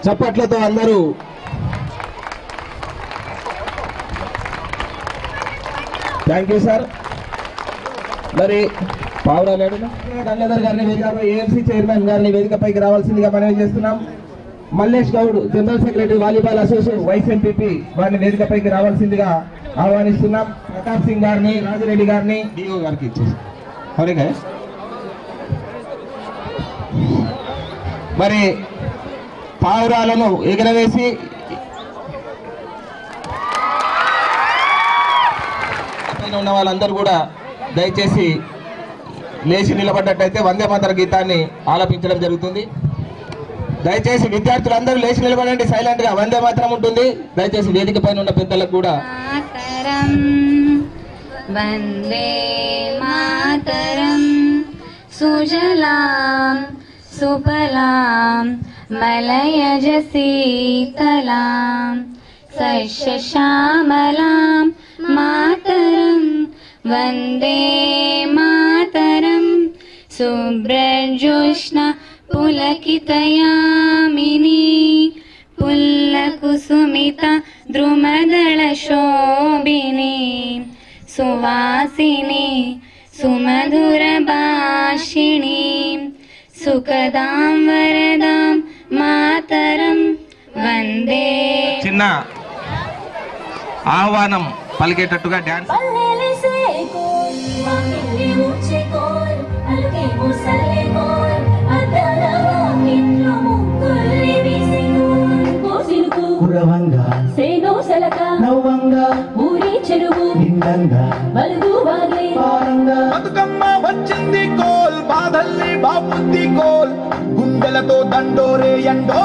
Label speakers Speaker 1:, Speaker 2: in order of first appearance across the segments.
Speaker 1: చప్పట్లతో అందరూ thank you sir. మరి పావురాలేడు గంగాధర్ గారిని వేదికపై ఏఎంసీ చైర్మన్ గారిని వేదికపైకి రావాల్సిందిగా మనవి చేస్తున్నాం. Mallesh Goud general secretary volleyball association vice MPP వారిని వేదికపైకి రావాల్సిందిగా ఆహ్వానిస్తున్నాం. ప్రతాప్ సింగ్ గారిని, రాజిరెడ్డి గారిని డిఓ గారికి ఇచ్చేసి మరి పావురాలను ఎగరవేసి ఉన్న వాళ్ళందరూ కూడా దయచేసి లేచి నిలబడ్డట్టయితే వందే మాతర గీతాన్ని ఆలపించడం జరుగుతుంది. దయచేసి విద్యార్థులందరూ లేచి నిలబడండి, సైలెంట్ గా వందే మాతరం ఉంటుంది. దయచేసి వేదిక పైన ఉన్న పెద్దలకు కూడా
Speaker 2: వందే మాతరం సుజలాం సుఫలాం మలయజ శీతలాం సస్యశ్యామలాం మాతరం వందే మాతరం శుభ్రజోష్ణ పులకితయామిని పుల్లకుసుమిత ద్రుమదళ శోభిని సువాసిని సుమధుర భాషిణి సుఖదాం వరదాం మాతరం వందే.
Speaker 1: చిన్న ఆహ్వానం పలికేటట్టుగా డాన్స్
Speaker 3: కురవంగా నవ్వంగా ఊరి చెరువు నిండంగా బలుగు వాగే బతుకమ్మ వచ్చింది కోల్ బాధల్ని బాపుద్ది కోల్ గుండెలతో దండోరే ఎండో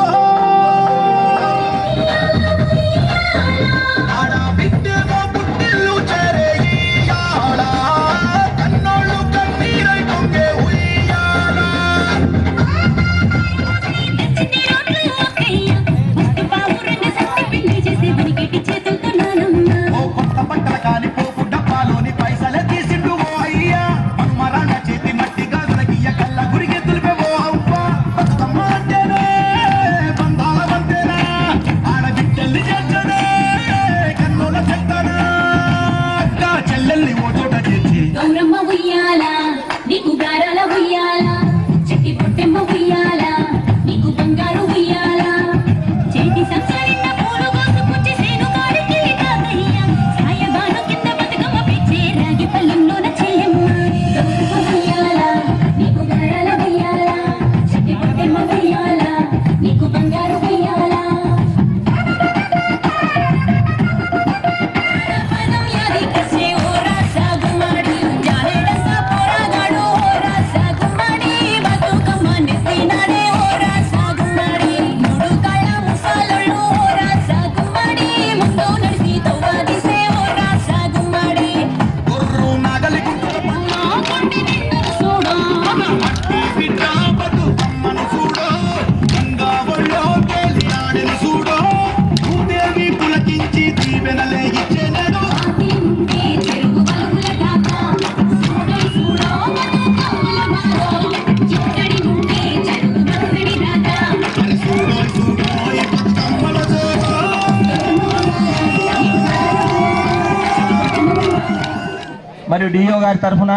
Speaker 1: మరియు డిఓ గారి తరఫున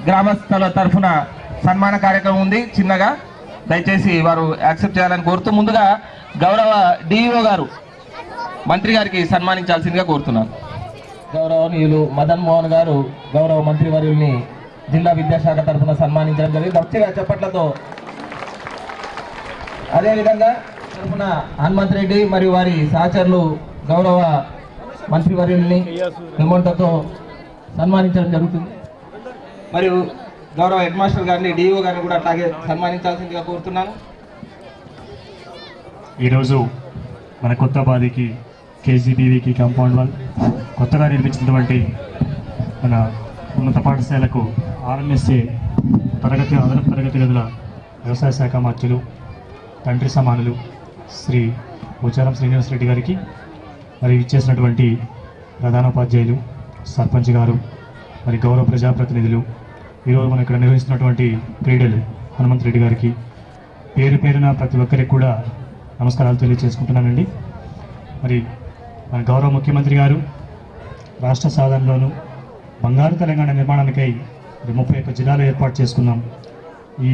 Speaker 1: గ్రామస్తుల తరఫున సన్మాన కార్యక్రమం ఉంది. చిన్నగా దయచేసి వారు యాక్సెప్ట్ చేయాలని కోరుతూ ముందుగా గౌరవ డిఓ గారు మంత్రి గారికి సన్మానించాల్సిందిగా కోరుతున్నాను. గౌరవనీయులు మదన్ మోహన్ గారు గౌరవ మంత్రివర్యుల్ని జిల్లా విద్యాశాఖ తరఫున సన్మానించడం జరిగింది. వచ్చేగా చెప్పట్లతో అదేవిధంగా తరఫున హనుమంత్ రెడ్డి మరియు వారి సహచరులు గౌరవ మంత్రివర్యుల్ని నిమంటతో సన్మానించడం జరుగుతుంది. మరియు గౌరవ హెడ్ మాస్టర్ గారిని డిఓ గారిని కూడా అట్లాగే సన్మానించాల్సిందిగా కోరుతున్నాను.
Speaker 4: ఈరోజు మన కొత్తబాదికి కేజీబీవీకి కాంపౌండ్ వాల్ కొత్తగా నిర్మించినటువంటి మన ఉన్నత పాఠశాలకు ఆర్ఎంఎస్ఏ అదనపు తరగతి గదుల వ్యవసాయ శాఖ మంత్రులు తండ్రి సమానులు శ్రీ పోచారం శ్రీనివాస్ రెడ్డి గారికి మరి ఇచ్చేసినటువంటి ప్రధానోపాధ్యాయులు సర్పంచ్ గారు మరి గౌరవ ప్రజాప్రతినిధులు ఈరోజు మనం ఇక్కడ నిర్వహిస్తున్నటువంటి క్రీడలు హనుమంత్ రెడ్డి గారికి పేరు పేరున ప్రతి ఒక్కరికి కూడా నమస్కారాలు తెలియజేసుకుంటున్నానండి. మరి మన గౌరవ ముఖ్యమంత్రి గారు రాష్ట్ర సాధనలోను బంగారు తెలంగాణ నిర్మాణానికై 31 జిల్లాలు ఏర్పాటు చేసుకున్నాం. ఈ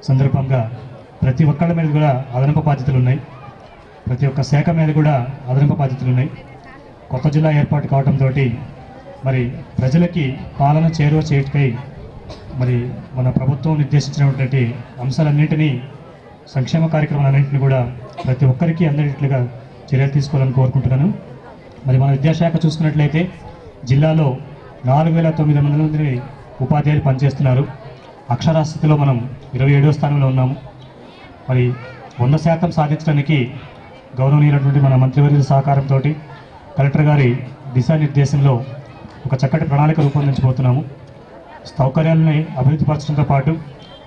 Speaker 4: సందర్భంగా ప్రతి ఒక్కళ్ళ మీద కూడా అదనపు బాధ్యతలు ఉన్నాయి. ప్రతి ఒక్క శాఖ మీద కూడా అదనపు బాధ్యతలు ఉన్నాయి. కొత్త జిల్లా ఏర్పాటు కావడంతో మరి ప్రజలకి పాలన చేరువ చేయటకై మరి మన ప్రభుత్వం నిర్దేశించినటువంటి అంశాలన్నింటినీ, సంక్షేమ కార్యక్రమాలన్నింటినీ కూడా ప్రతి ఒక్కరికి అందరిట్లుగా చర్యలు తీసుకోవాలని కోరుకుంటున్నాను. మరి మన విద్యాశాఖ చూసుకున్నట్లయితే జిల్లాలో 4,900 మంది ఉపాధ్యాయులు పనిచేస్తున్నారు. అక్షరాస్యతలో మనం 27వ స్థానంలో ఉన్నాము. మరి 100% సాధించడానికి గౌరవనీయులైనటువంటి మన మంత్రివర్యుల సహకారంతో కలెక్టర్ గారి దిశానిర్దేశంలో ఒక చక్కటి ప్రణాళిక రూపొందించబోతున్నాము. సౌకర్యాలని అభివృద్ధిపరచడంతో పాటు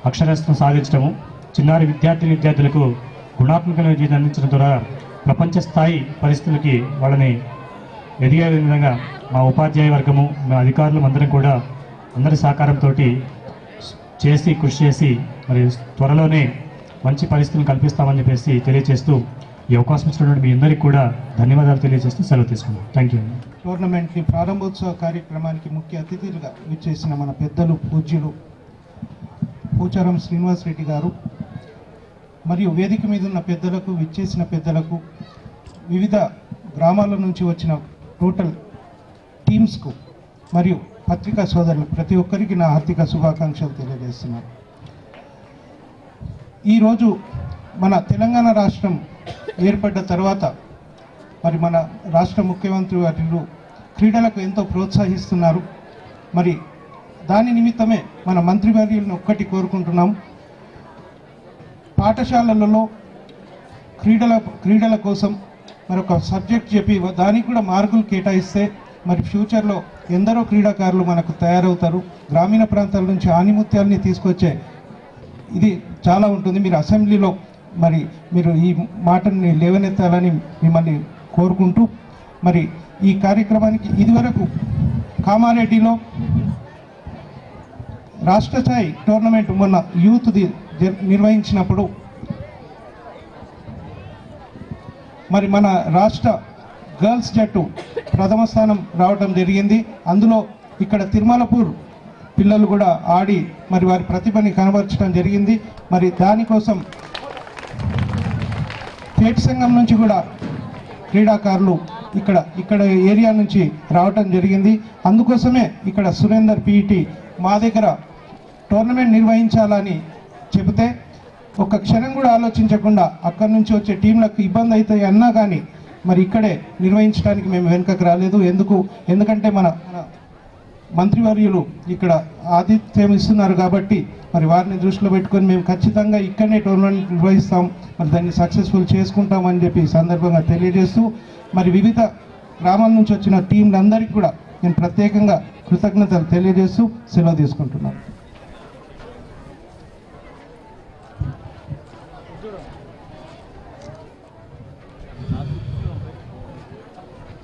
Speaker 4: అక్షరాస్యతను సాధించడము, చిన్నారి విద్యార్థులకు గుణాత్మకమైన విద్యను అందించడం ద్వారా ప్రపంచ స్థాయి పరిస్థితులకి వాళ్ళని ఎదిగే విధంగా మా ఉపాధ్యాయ వర్గము, మా అధికారులు అందరం కూడా అందరి సహకారంతో కృషి చేసి మరి త్వరలోనే మంచి పరిస్థితులను కల్పిస్తామని చెప్పేసి తెలియజేస్తూ ఈ అవకాశం ఇచ్చినటువంటి మీ అందరికీ కూడా ధన్యవాదాలు తెలియజేస్తూ సెలవు తీసుకున్నాం. Thank you.
Speaker 5: టోర్నమెంట్ని ప్రారంభోత్సవ కార్యక్రమానికి ముఖ్య అతిథులుగా విచ్చేసిన మన పెద్దలు పూజ్యులు పోచారం శ్రీనివాస్ రెడ్డి గారు మరియు వేదిక మీద ఉన్న పెద్దలకు, విచ్చేసిన పెద్దలకు, వివిధ గ్రామాల నుంచి వచ్చిన టోటల్ టీమ్స్కు మరియు పత్రికా సోదరులకు ప్రతి ఒక్కరికి నా హార్దిక శుభాకాంక్షలు తెలియజేస్తున్నాను. ఈరోజు మన తెలంగాణ రాష్ట్రం ఏర్పడ్డ తర్వాత మరి మన రాష్ట్ర ముఖ్యమంత్రి వర్యులు క్రీడలకు ఎంతో ప్రోత్సహిస్తున్నారు. మరి దాని నిమిత్తమే మన మంత్రివర్యులను ఒక్కటి కోరుకుంటున్నాం, పాఠశాలలలో క్రీడల కోసం మరొక సబ్జెక్ట్ చెప్పి దానికి కూడా మార్కులు కేటాయిస్తే మరి ఫ్యూచర్లో ఎందరో క్రీడాకారులు మనకు తయారవుతారు. గ్రామీణ ప్రాంతాల నుంచి ఆణిముత్యాలని తీసుకొచ్చే ఇది చాలా ఉంటుంది. మీరు అసెంబ్లీలో మరి మీరు ఈ మాటని లేవనెత్తాలని మిమ్మల్ని కోరుకుంటూ, మరి ఈ కార్యక్రమానికి ఇదివరకు కామారెడ్డిలో రాష్ట్ర స్థాయి టోర్నమెంట్ మొన్న యూత్ది నిర్వహించినప్పుడు మరి మన రాష్ట్ర గర్ల్స్ జట్టు ప్రథమ స్థానం రావడం జరిగింది. అందులో ఇక్కడ తిరుమలపూర్ పిల్లలు కూడా ఆడి మరి వారి ప్రతిభని కనబరచడం జరిగింది. మరి దానికోసం స్టేట్ సంఘం నుంచి కూడా క్రీడాకారులు ఇక్కడ ఏరియా నుంచి రావటం జరిగింది. అందుకోసమే ఇక్కడ సురేందర్ పీఈటీ మా దగ్గర టోర్నమెంట్ నిర్వహించాలని చెబితే ఒక క్షణం కూడా ఆలోచించకుండా అక్కడి నుంచి వచ్చే టీంలకు ఇబ్బంది అవుతాయి అన్నా కానీ మరి ఇక్కడే నిర్వహించడానికి మేము వెనుకకు రాలేదు. ఎందుకంటే మన మంత్రివర్యులు ఇక్కడ ఆతిథ్యం ఇస్తున్నారు కాబట్టి మరి వారిని దృష్టిలో పెట్టుకొని మేము ఖచ్చితంగా ఇక్కడనే టోర్నమెంట్ నిర్వహిస్తాం, మరి దాన్ని సక్సెస్ఫుల్ చేసుకుంటామని చెప్పి ఈ సందర్భంగా తెలియజేస్తూ మరి వివిధ గ్రామాల నుంచి వచ్చిన టీంలందరికీ కూడా నేను ప్రత్యేకంగా కృతజ్ఞతలు తెలియజేస్తూ సెలవు తీసుకుంటున్నాను.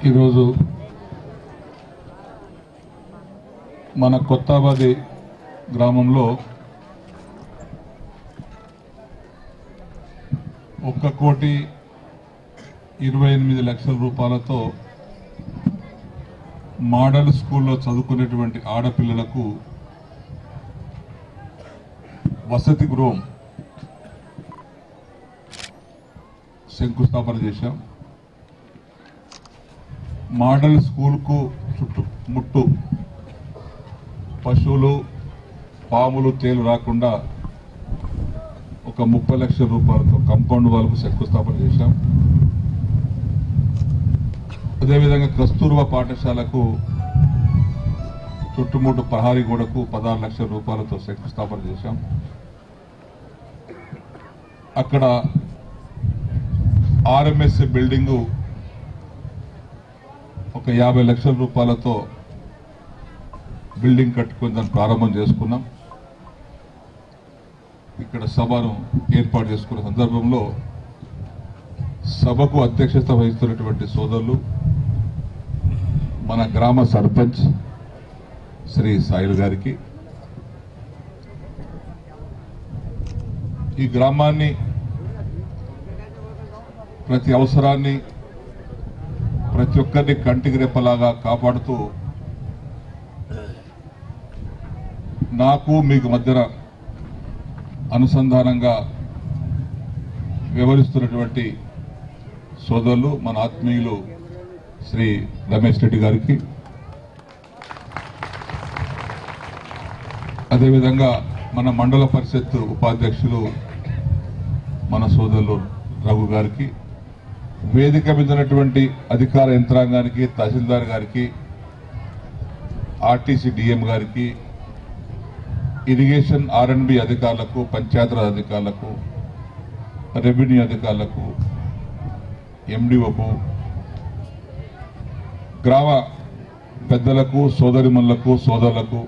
Speaker 6: ఈరోజు మన కొత్తబాది గ్రామంలో 1,28,00,000 రూపాయలతో మోడల్ స్కూల్లో చదువుకునేటువంటి ఆడపిల్లలకు వసతి గృహం శంకుస్థాపన చేశాం. మోడల్ స్కూల్కు చుట్టుముట్టు పశువులు, పాములు, తేలు రాకుండా ఒక 30 లక్షల రూపాయలతో కాంపౌండ్ వాళ్ళకు శంకుస్థాపన చేశాం. అదేవిధంగా కస్తూర్బా పాఠశాలకు చుట్టుముట్టు ప్రహారీ గోడకు 16 లక్షల రూపాయలతో శంకుస్థాపన చేశాం. అక్కడ ఆర్ఎంఎస్ బిల్డింగు ఒక 50 లక్షల రూపాయలతో బిల్డింగ్ కట్టుకుని దాన్ని ప్రారంభం చేసుకున్నాం. ఇక్కడ సభను ఏర్పాటు చేసుకున్న సందర్భంలో సభకు అధ్యక్షత వహిస్తున్నటువంటి సోదరులు మన గ్రామ సర్పంచ్ శ్రీ సాయిల్ గారికి, ఈ గ్రామాన్ని ప్రతి అవసరాన్ని ప్రతి ఒక్కరిని కంటికి రెప్పలాగా కాపాడుతూ నాకు మీకు మధ్యన అనుసంధానంగా వ్యవహరిస్తున్నటువంటి సోదరులు మన ఆత్మీయులు శ్రీ రమేష్ రెడ్డి గారికి, అదేవిధంగా మన మండల పరిషత్ ఉపాధ్యక్షులు మన సోదరులు రఘు గారికి, వేదిక మీద ఉన్నటువంటి అధికార యంత్రాంగానికి, తహసీల్దార్ గారికి, ఆర్టీసీ డిఎం గారికి, ఇరిగేషన్ ఆర్ఎండ్బి అధికారులకు, పంచాయతీరాజ్ అధికారులకు, రెవెన్యూ అధికారులకు, ఎండిఓకు, గ్రామ పెద్దలకు, సోదరిమణులకు, సోదరులకు,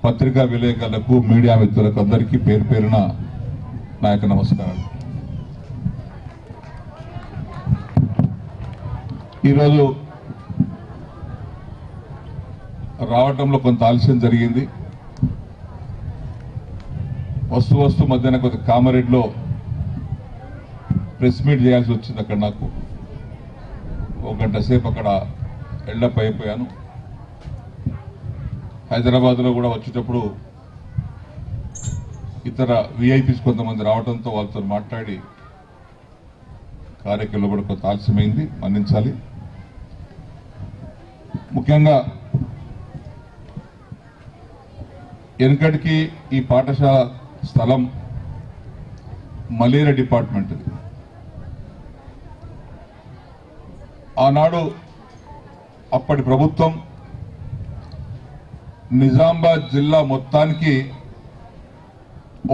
Speaker 6: పత్రికా విలేకరులకు, మీడియా మిత్రులకు అందరికీ పేరు పేరున నా యొక్క నమస్కారాలు. ఈరోజు రావటంలో కొంత ఆలస్యం జరిగింది. వస్తు మధ్యాహ్నం కొంత కామారెడ్డిలో ప్రెస్ మీట్ చేయాల్సి వచ్చింది. అక్కడ నాకు ఒక గంట సేపు అక్కడ ఎళ్ళప్ అయిపోయాను. హైదరాబాద్లో కూడా వచ్చేటప్పుడు ఇతర విఐపీస్ కొంతమంది రావడంతో వాళ్ళతో మాట్లాడి కార్యక్రమంలో కూడా కొంత ఆలస్యమైంది, మన్నించాలి. ముఖ్యంగా వెనుకటికి ఈ పాఠశాల స్థలం మలేరియా డిపార్ట్మెంట్. ఆనాడు అప్పటి ప్రభుత్వం నిజామాబాద్ జిల్లా మొత్తానికి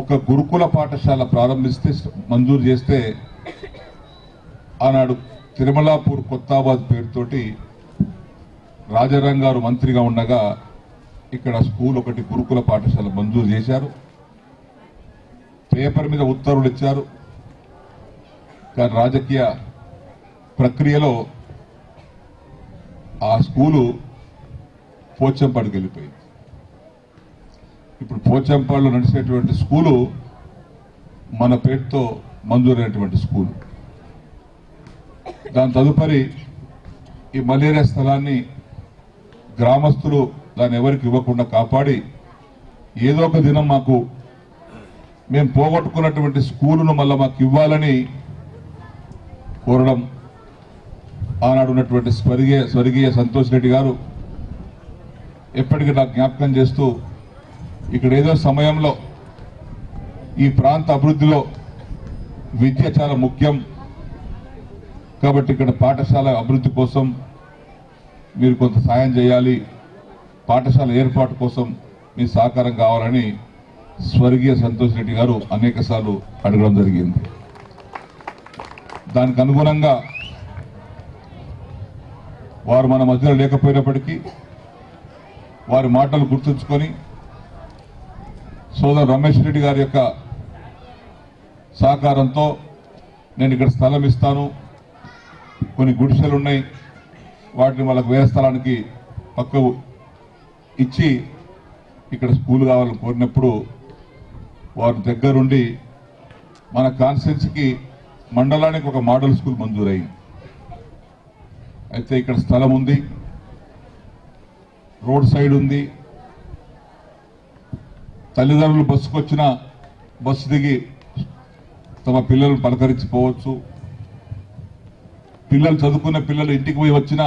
Speaker 6: ఒక గురుకుల పాఠశాల ప్రారంభిస్తే మంజూరు చేస్తే, ఆనాడు తిరుమలాపూర్ కొత్తాబాద్ పేరుతోటి రాజారాం గారు మంత్రిగా ఉండగా ఇక్కడ స్కూల్ ఒకటి గురుకుల పాఠశాల మంజూరు చేశారు. పేపర్ మీద ఉత్తర్వులు ఇచ్చారు. కానీ రాజకీయ ప్రక్రియలో ఆ స్కూలు పోచంపాడుకి వెళ్ళిపోయింది. ఇప్పుడు పోచంపాడులో నడిచేటువంటి స్కూలు మన పేరుతో మంజూరైనటువంటి స్కూలు. దాని తదుపరి ఈ మలేరియా స్థలాన్ని గ్రామస్తులు దాన్ని ఎవరికి ఇవ్వకుండా కాపాడి, ఏదో ఒక దినం మాకు మేము పోగొట్టుకున్నటువంటి స్కూలును మళ్ళీ మాకు ఇవ్వాలని కోరడం, ఆనాడు ఉన్నటువంటి స్వర్గీయ సంతోష్ రెడ్డి గారు ఎప్పటికీ నాకు జ్ఞాపకం చేస్తూ, ఇక్కడ ఏదో సమయంలో ఈ ప్రాంత అభివృద్ధిలో విద్య చాలా ముఖ్యం కాబట్టి ఇక్కడ పాఠశాల అభివృద్ధి కోసం మీరు కొంత సాయం చేయాలి, పాఠశాల ఏర్పాటు కోసం మీ సహకారం కావాలని స్వర్గీయ సంతోష్ రెడ్డి గారు అనేక సార్లు అడగడం జరిగింది. దానికి అనుగుణంగా వారు మన మధ్యలో లేకపోయినప్పటికీ వారి మాటలు గుర్తుంచుకొని సోదరు రమేష్ రెడ్డి గారి యొక్క సహకారంతో నేను ఇక్కడ స్థలం ఇస్తాను, కొన్ని గుడిసెలు ఉన్నాయి, వాటిని వాళ్ళకు వేరే స్థలానికి పక్కకు ఇచ్చి ఇక్కడ స్కూల్ కావాలని కోరినప్పుడు వారి దగ్గరుండి మన కాన్స్టిట్యున్సీకి మండలానికి ఒక మోడల్ స్కూల్ మంజూరైంది. అయితే ఇక్కడ స్థలం ఉంది, రోడ్ సైడ్ ఉంది, తల్లిదండ్రులు బస్సుకు వచ్చిన బస్సు దిగి తమ పిల్లలను పలకరించిపోవచ్చు, పిల్లలు చదువుకున్న పిల్లలు ఇంటికి పోయి వచ్చిన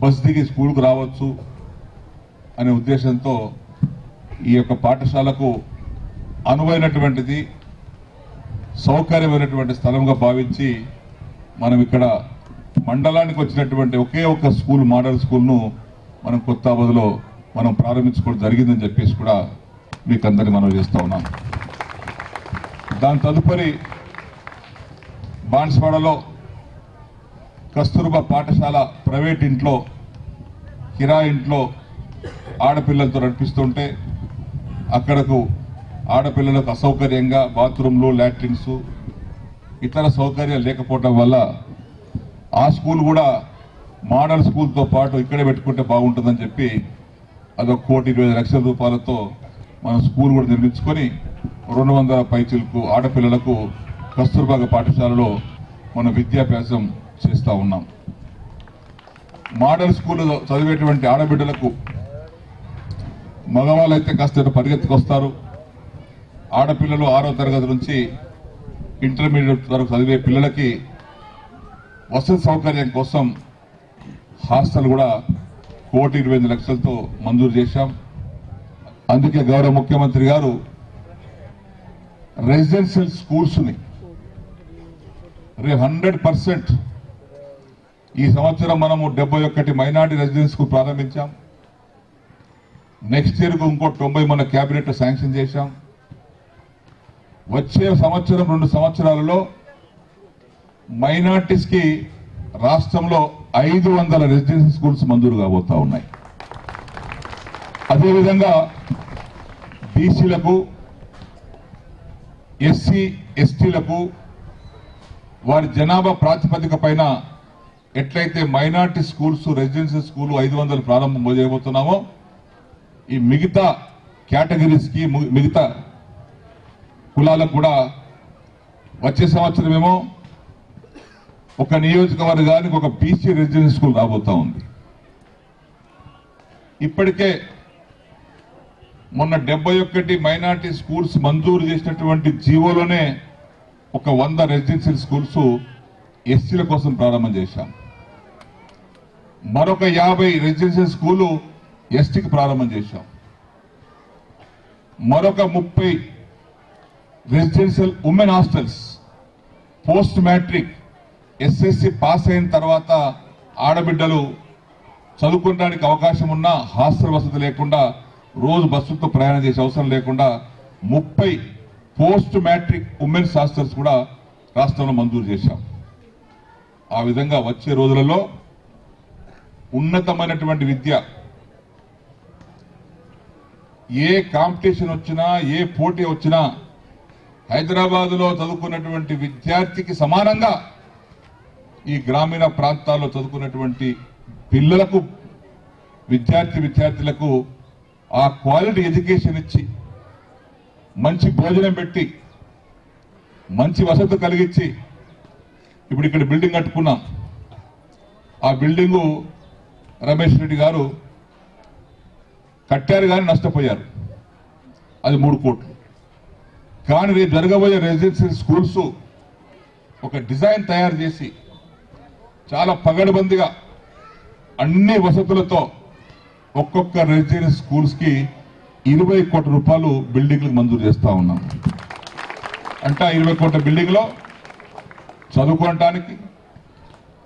Speaker 6: బస్సు దిగి స్కూల్కు రావచ్చు అనే ఉద్దేశంతో ఈ యొక్క పాఠశాలకు అనువైనటువంటిది, సౌకర్యమైనటువంటి స్థలంగా భావించి మనం ఇక్కడ మండలానికి వచ్చినటువంటి ఒకే ఒక్క స్కూల్, మోడల్ స్కూల్ను మనం కొత్తాబాద్లో మనం ప్రారంభించుకోవడం జరిగిందని చెప్పేసి కూడా మీకు అందరినీ మనం చేస్తూ ఉన్నాం. దాని తదుపరి బాన్స్వాడలో కస్తూర్బా పాఠశాల ప్రైవేట్ ఇంట్లో, కిరాయి ఇంట్లో ఆడపిల్లలతో నడిపిస్తుంటే అక్కడకు ఆడపిల్లలకు అసౌకర్యంగా బాత్రూంలు, లాట్రిన్స్, ఇతర సౌకర్యాలు లేకపోవడం వల్ల ఆ స్కూల్ కూడా మోడల్ స్కూల్తో పాటు ఇక్కడే పెట్టుకుంటే బాగుంటుందని చెప్పి అదొక 1,20,00,000 రూపాయలతో మనం స్కూల్ కూడా నిర్మించుకొని 200 పైచిలకు ఆడపిల్లలకు కస్తూర్బా పాఠశాలలో మనం విద్యాభ్యాసం చేస్తూ ఉన్నాం. మోడల్ స్కూల్లో చదివేటువంటి ఆడబిడ్డలకు మగవాళ్ళైతే కాస్త పరిగెత్తుకొస్తారు. ఆడపిల్లలు 6వ తరగతి నుంచి ఇంటర్మీడియట్ వరకు చదివే పిల్లలకి వసతి సౌకర్యం కోసం హాస్టల్ కూడా 1,20,00,000తో మంజూరు చేశాం. అందుకే గౌరవ ముఖ్యమంత్రి గారు రెసిడెన్షియల్ స్కూల్స్ని రేపు 100% ఈ సంవత్సరం మనము 71 మైనారిటీ రెసిడెన్స్ స్కూల్ ప్రారంభించాం. నెక్స్ట్ ఇయర్కు ఇంకో 90 మన క్యాబినెట్ శాంక్షన్ చేశాం. వచ్చే సంవత్సరం 2 సంవత్సరాలలో మైనారిటీస్ కి రాష్ట్రంలో 500 రెసిడెన్షియల్ స్కూల్స్ మంజూరు కాబోతా ఉన్నాయి. అదేవిధంగా బీసీలకు, ఎస్సీ ఎస్టీలకు వారి జనాభా ప్రాతిపదిక పైన ఎట్లయితే మైనారిటీ స్కూల్స్ రెసిడెన్షియల్ స్కూల్ 500 ప్రారంభం చేయబోతున్నామో ఈ మిగతా కేటగిరీస్ కి మిగతా కులాలకు కూడా వచ్చే సంవత్సరమేమో ఒక నియోజకవర్గానికి ఒక బీసీ రెసిడెన్షియల్ స్కూల్ రాబోతా ఉంది. ఇప్పటికే మొన్న 71 మైనారిటీ స్కూల్స్ మంజూరు చేసినటువంటి జీవోలోనే ఒక 100 రెసిడెన్షియల్ స్కూల్స్ ఎస్సీల కోసం ప్రారంభం చేశాం. మరొక 50 రెసిడెన్షియల్ స్కూలు ఎస్టీకి ప్రారంభం చేశాం. మరొక 30 residential women hostels post matric SSC pass అయిన తర్వాత ఆడబిడ్డలు చదువుకోవడానికి అవకాశం ఉన్న హాస్టల్ వసతి లేకుండా రోజు బస్సుతో ప్రయాణం చేసే అవసరం లేకుండా 30 పోస్ట్ మ్యాట్రిక్ ఉమెన్స్ హాస్టల్స్ కూడా రాష్ట్రంలో మంజూరు చేశాం. ఆ విధంగా వచ్చే రోజులలో ఉన్నతమైనటువంటి విద్య ఏ కాంపిటీషన్ వచ్చినా ఏ పోటీ వచ్చినా హైదరాబాద్ లో చదువుకున్నటువంటి విద్యార్థికి సమానంగా ఈ గ్రామీణ ప్రాంతాల్లో చదువుకున్నటువంటి పిల్లలకు విద్యార్థులకు ఆ క్వాలిటీ ఎడ్యుకేషన్ ఇచ్చి మంచి భోజనం పెట్టి మంచి వసతి కలిగించి ఇప్పుడు ఇక్కడ బిల్డింగ్ కట్టుకున్నాం. ఆ బిల్డింగు రమేష్ రెడ్డి గారు కట్టారు కానీ నష్టపోయారు. అది 3 కోట్లు. కానీ రేపు జరగబోయే రెసిడెన్షియల్ స్కూల్స్ ఒక డిజైన్ తయారు చేసి చాలా పగడబందిగా అన్ని వసతులతో ఒక్కొక్క రెసిడెన్షియల్ స్కూల్స్ కి 20 కోట్ల రూపాయలు బిల్డింగ్లకు మంజూరు చేస్తా ఉన్నాం. అంటే 20 కోట్ల బిల్డింగ్ లో చదువుకోవటానికి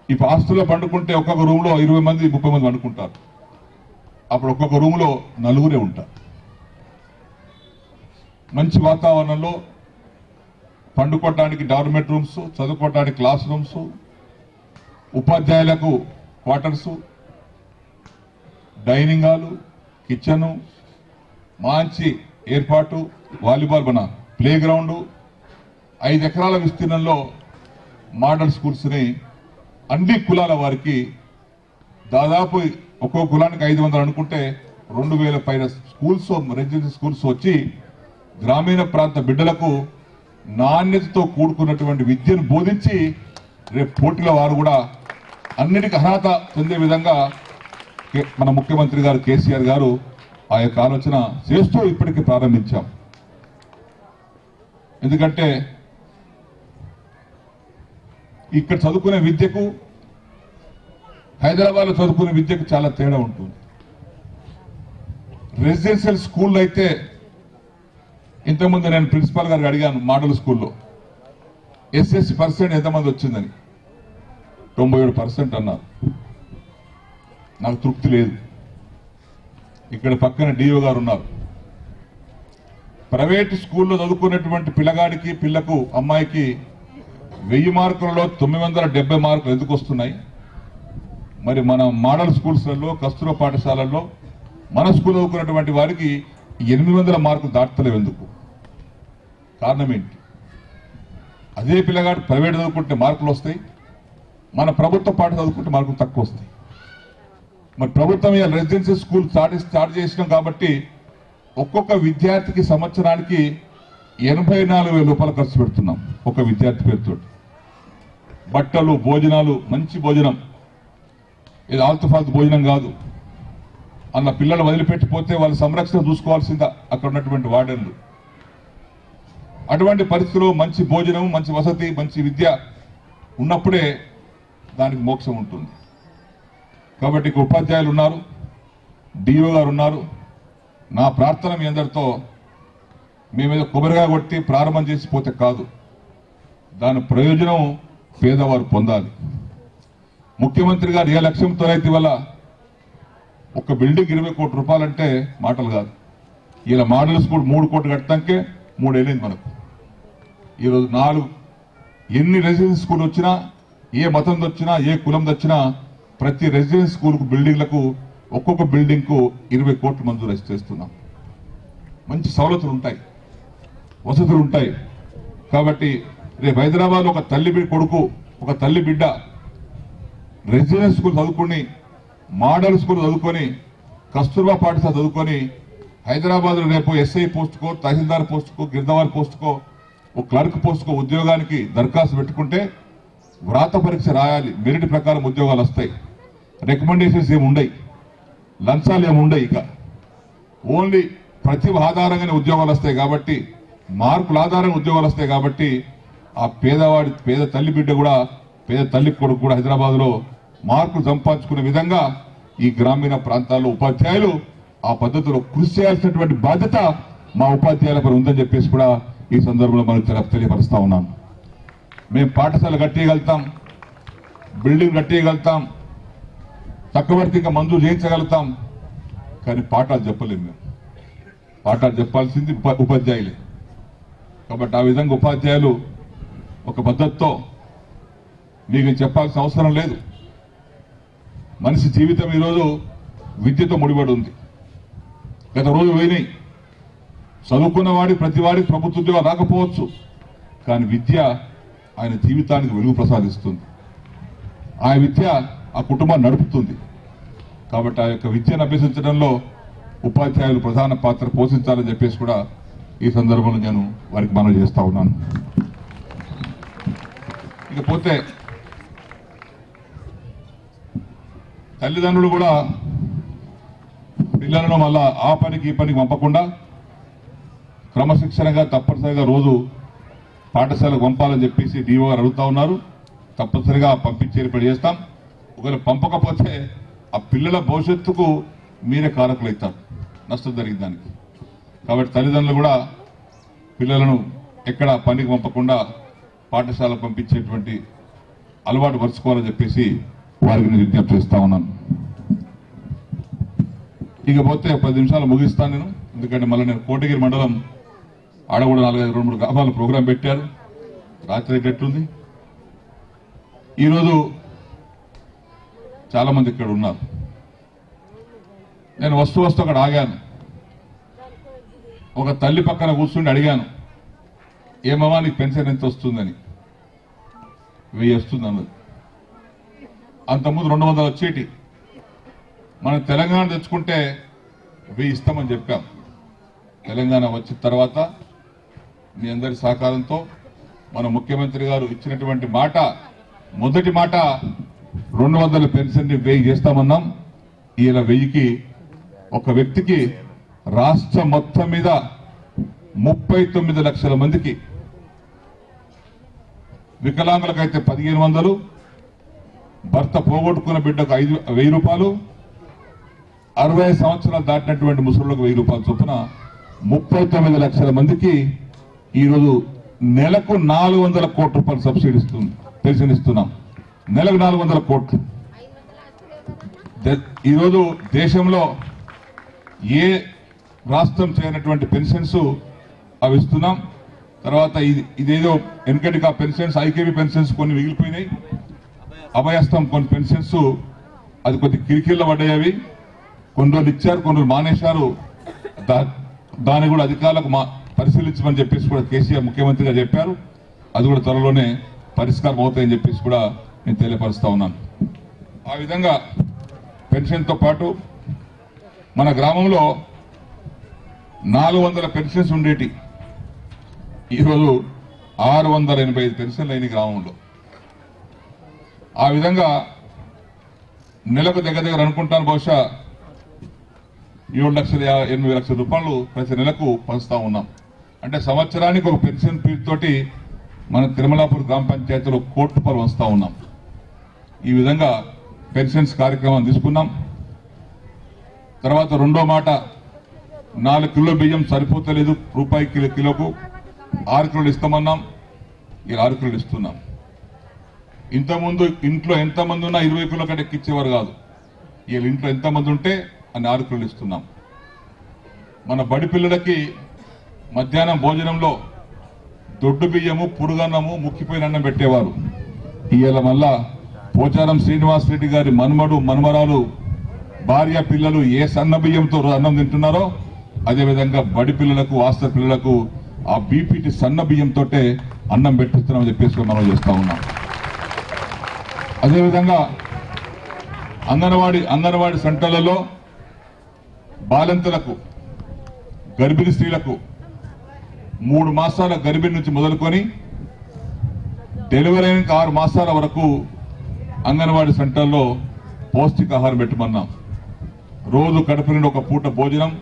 Speaker 6: ఇప్పుడు హాస్టల్లో పండుకుంటే ఒక్కొక్క రూమ్ లో 20 మంది 30 మంది పండుకుంటారు. అప్పుడు ఒక్కొక్క రూమ్ లో 4 ఉంటారు. మంచి వాతావరణంలో పండుకోవటానికి డార్మెట్ రూమ్స్, చదువుకోవటానికి క్లాస్ రూమ్స్, ఉపాధ్యాయులకు క్వార్టర్స్, డైనింగ్ హాలు, కిచెను, మంచి ఏర్పాటు, వాలీబాల్ మన ప్లే గ్రౌండ్, 5 ఎకరాల విస్తీర్ణంలో మోడల్ స్కూల్స్ ని అన్ని కులాల వారికి దాదాపు ఒక్కో కులానికి 500 అనుకుంటే 2000 పైన స్కూల్స్ రెసిడెన్షియల్ స్కూల్స్ వచ్చి గ్రామీణ ప్రాంత బిడ్డలకు నాణ్యతతో కూడుకున్నటువంటి విద్యను బోధించి రేపు పోటీలో వారు కూడా అన్నిటికీ అర్హత పొందే విధంగా మన ముఖ్యమంత్రి గారు కేసీఆర్ గారు ఆ యొక్క ఆలోచన చేస్తూ ఇప్పటికీ ప్రారంభించాం. ఎందుకంటే ఇక్కడ చదువుకునే విద్యకు హైదరాబాద్ లో చదువుకునే విద్యకు చాలా తేడా ఉంటుంది. రెసిడెన్షియల్ స్కూల్ అయితే ఇంతకుముందు నేను ప్రిన్సిపాల్ గారికి అడిగాను మోడల్ స్కూల్లో ఎస్ఎస్సి % ఎంతమంది వచ్చిందని. 97% అన్నారు. నాకు తృప్తి లేదు. ఇక్కడ పక్కన డిఓ గారు ఉన్నారు. ప్రైవేట్ స్కూల్లో చదువుకున్నటువంటి పిల్లగాడికి పిల్లకు అమ్మాయికి 1000 మార్కులలో 970 మార్కులు ఎందుకు వస్తున్నాయి? మరి మన మోడల్ స్కూల్స్లలో కస్తూర్బా పాఠశాలల్లో మన స్కూల్ చదువుకున్నటువంటి వారికి 800 మార్కులు దాటలేవు ఎందుకు? కారణం ఏంటి? అదే పిల్లగాడు ప్రైవేట్ చదువుకుంటే మార్కులు వస్తాయి, మన ప్రభుత్వ పాఠ చదువుకుంటే మార్కులు తక్కువ వస్తాయి. మరి ప్రభుత్వం రెసిడెన్షియల్ స్కూల్ స్టార్ట్ చేసినాం కాబట్టి ఒక్కొక్క విద్యార్థికి సంవత్సరానికి 84,000 రూపాయలు ఖర్చు పెడుతున్నాం ఒక విద్యార్థి పేరుతో. బట్టలు, భోజనాలు, మంచి భోజనం, ఇది ఆల్తుఫాల్తు భోజనం కాదు. అన్న పిల్లలు వదిలిపెట్టిపోతే వాళ్ళ సంరక్షణ చూసుకోవాల్సిందా అక్కడ ఉన్నటువంటి వార్డెన్లు. అటువంటి పరిస్థితుల్లో మంచి భోజనం, మంచి వసతి, మంచి విద్య ఉన్నప్పుడే దానికి మోక్షం ఉంటుంది. కాబట్టి ఉపాధ్యాయులు ఉన్నారు, డిఓ గారు ఉన్నారు. నా ప్రార్థన మీ అందరితో, మేమేదో కొబ్బరిగా కొట్టి ప్రారంభం చేసిపోతే కాదు, దాని ప్రయోజనం పేదవారు పొందాలి. ముఖ్యమంత్రి గారు ఏ లక్ష్యంతోనైతే వల్ల ఒక బిల్డింగ్ 20 కోట్ల రూపాయలంటే మాటలు కాదు. ఇలా మోడల్ స్కూల్ 3 కోట్లు కట్టడానికే 3 ఏళ్ళైంది మనకు. ఈరోజు 4 ఎన్ని రెసిడెన్స్ స్కూల్ వచ్చినా, ఏ మతం వచ్చినా, ఏ కులం వచ్చినా, ప్రతి రెసిడెన్స్ స్కూల్కు బిల్డింగ్లకు ఒక్కొక్క బిల్డింగ్కు 20 కోట్లు మంజూరు చేస్తున్నాం. మంచి సవలతులు ఉంటాయి, వసతులు ఉంటాయి. కాబట్టి రేపు హైదరాబాద్ ఒక తల్లి కొడుకు, ఒక తల్లి బిడ్డ రెసిడెన్స్ స్కూల్ చదువుకుని, మోడల్ స్కూల్ చదువుకొని, కస్తూర్బా పాఠశాల చదువుకొని హైదరాబాద్లో రేపు ఎస్ఐ పోస్టుకో, తహసీల్దార్ పోస్టుకో, గిర్దవార్ పోస్టుకో, ఒక క్లర్క్ పోస్టుకో ఉద్యోగానికి దరఖాస్తు పెట్టుకుంటే వ్రాత పరీక్ష రాయాలి. మెరిట్ ప్రకారం ఉద్యోగాలు వస్తాయి. రికమెండేషన్స్ ఏమి ఉండయి, లంచాలు ఏమి ఉండయి. ఇక ఓన్లీ ప్రతిభ ఆధారంగానే ఉద్యోగాలు వస్తాయి. కాబట్టి మార్కుల ఆధారంగా ఉద్యోగాలు వస్తాయి. కాబట్టి ఆ పేద తల్లి బిడ్డ కూడా, పేద తల్లి కొడుకు కూడా హైదరాబాద్లో మార్కులు సంపాదించుకునే విధంగా ఈ గ్రామీణ ప్రాంతాల్లో ఉపాధ్యాయులు ఆ పద్ధతిలో కృషి చేయాల్సినటువంటి బాధ్యత మా ఉపాధ్యాయులపై ఉందని చెప్పేసి కూడా ఈ సందర్భంలో మనం తెలియపరుస్తా ఉన్నాను. మేము పాఠశాల కట్టేయగలుగుతాం, బిల్డింగ్ కట్టేయగలుగుతాం, చక్రవర్తిగా మంజూరు చేయించగలుగుతాం, కానీ పాఠాలు చెప్పలేము. మేము పాఠాలు చెప్పాల్సింది ఉపాధ్యాయులే. కాబట్టి ఆ విధంగా ఉపాధ్యాయులు ఒక పద్ధతితో మీకు చెప్పాల్సిన అవసరం లేదు. మనిషి జీవితం ఈరోజు విద్యతో ముడిపడి ఉంది. గత రోజు పోయినాయి. చదువుకున్నవాడి ప్రతివాడికి ప్రభుత్వ ఉద్యోగం రాకపోవచ్చు, కానీ విద్య ఆయన జీవితానికి వెలుగు ప్రసాదిస్తుంది. ఆ విద్య ఆ కుటుంబాన్ని నడుపుతుంది. కాబట్టి ఆ యొక్క విద్యను అభ్యసించడంలో ఉపాధ్యాయులు ప్రధాన పాత్ర పోషించాలని చెప్పేసి కూడా ఈ సందర్భంలో నేను వారికి మనవి చేస్తా ఉన్నాను. ఇకపోతే తల్లిదండ్రులు కూడా పిల్లలను మళ్ళా ఆ పనికి ఈ పనికి పంపకుండా క్రమశిక్షణగా తప్పనిసరిగా రోజు పాఠశాలకు పంపాలని చెప్పేసి డిఓ గారు అడుగుతా ఉన్నారు. తప్పనిసరిగా పంపించే ఏర్పాటు చేస్తాం. ఒకవేళ పంపకపోతే ఆ పిల్లల భవిష్యత్తుకు మీరే కారకులు అవుతారు, నష్టం జరిగింది దానికి. కాబట్టి తల్లిదండ్రులు కూడా పిల్లలను ఎక్కడ పనికి పంపకుండా పాఠశాలకు పంపించేటువంటి అలవాటు పరుచుకోవాలని చెప్పేసి వారికి నేను విజ్ఞప్తి చేస్తా ఉన్నాను. ఇకపోతే 10 నిమిషాలు ముగిస్తాను నేను, ఎందుకంటే మళ్ళీ నేను కోటగిరి మండలం ఆడ కూడా 2-3 గ్రామాల ప్రోగ్రాం పెట్టారు. రాత్రి ఎట్టుంది. ఈరోజు చాలా మంది ఇక్కడ ఉన్నారు. నేను వస్తూ అక్కడ ఆగాను. ఒక తల్లి పక్కన కూర్చుండి అడిగాను, ఏమమ్మా నీకు పెన్షన్ ఎంత వస్తుందని. 1000 వస్తుంది అన్నది. అంతకుముందు 200 వచ్చేటి. మనం తెలంగాణ తెచ్చుకుంటే 1000 ఇస్తామని చెప్పాం. తెలంగాణ వచ్చిన తర్వాత మీ అందరి సహకారంతో మన ముఖ్యమంత్రి గారు ఇచ్చినటువంటి మాట, మొదటి మాట 200 పెన్షన్ 1000 చేస్తామన్నాం. ఇలా 1000కి ఒక వ్యక్తికి రాష్ట్రం మొత్తం మీద 39 లక్షల మందికి, వికలాంగులకైతే 1500, భర్త పోగొట్టుకున్న బిడ్డకు 1000 రూపాయలు, 60 సంవత్సరాలు దాటినటువంటి ముసళ్లకు 1000 రూపాయలు చొప్పున 39 లక్షల మందికి ఈరోజు నెలకు 400 కోట్ల రూపాయలు సబ్సిడీ పెన్షన్ ఇస్తున్నాం. నెలకు 400 కోట్లు. ఈరోజు దేశంలో ఏ రాష్ట్రం చేయనటువంటి పెన్షన్స్ అవి ఇస్తున్నాం. తర్వాత ఇదేదో వెనకటిగా పెన్షన్స్, ఐకేబీ పెన్షన్స్ కొన్ని మిగిలిపోయినాయి. అభయస్థం కొన్ని పెన్షన్స్ అది కొద్ది కిరికిళ్ళ పడ్డాయి. అవి కొన్ని రోజులు ఇచ్చారు, కొన్ని రోజులు మానేశారు. దాన్ని కూడా అధికారులకు పరిశీలించమని చెప్పేసి కూడా కేసీఆర్ ముఖ్యమంత్రిగా చెప్పారు. అది కూడా త్వరలోనే పరిష్కారం అవుతాయని చెప్పేసి కూడా నేను తెలియపరుస్తా ఉన్నాను. ఆ విధంగా పెన్షన్తో పాటు మన గ్రామంలో 400 పెన్షన్స్ ఉండేటి. ఈరోజు 685 పెన్షన్లు అయిన గ్రామంలో. ఆ విధంగా నెలకు దగ్గర అనుకుంటాను బహుశా 7,8,000 లక్షల రూపాయలు ప్రతి నెలకు పంచుతా ఉన్నాం. అంటే సంవత్సరానికి ఒక పెన్షన్ పేరుతోటి మన తిరుమలాపూర్ గ్రామ పంచాయతీలో 1 కోటి రూపాయలు పంచుతా ఉన్నాం. ఈ విధంగా పెన్షన్స్ కార్యక్రమం తీసుకున్నాం. తర్వాత రెండో మాట, 4 కిలో బియ్యం సరిపోతలేదు, రూపాయి కిలోకు 6 కిలోలు ఇస్తామన్నాం. ఇలా 6 కిలోలు ఇస్తున్నాం. ఇంతకుముందు ఇంట్లో ఎంతమంది ఉన్నా 20 కిలో కంటే ఎక్కిచ్చేవారు కాదు. వీళ్ళ ఇంట్లో ఎంతమంది ఉంటే అన్ని 6 కిలోలు ఇస్తున్నాం. మన బడి పిల్లలకి మధ్యాహ్నం భోజనంలో దొడ్డు బియ్యము, పురుగన్నము, ముక్కిపోయిన అన్నం పెట్టేవారు. ఇవాళ మళ్ళా పోచారం శ్రీనివాస్ రెడ్డి గారి మన్మడు మన్మరాలు భార్య పిల్లలు ఏ సన్న బియ్యంతో అన్నం తింటున్నారో అదేవిధంగా బడి పిల్లలకు, హాస్టల్ పిల్లలకు ఆ బీపీటీ సన్న బియ్యంతో అన్నం పెట్టిస్తున్నామని చెప్పేసి మనం చేస్తా ఉన్నాం. అదేవిధంగా అంగన్వాడీ సెంటర్లలో బాలింతలకు, గర్భిణీ స్త్రీలకు 3 మాసాల గర్భిణి నుంచి మొదలుకొని డెలివరీ అయిన 6 మాసాల వరకు అంగన్వాడీ సెంటర్లో పౌష్టికాహారం పెట్టమన్నాం. రోజు కడుపు నిండా ఒక పూట భోజనం,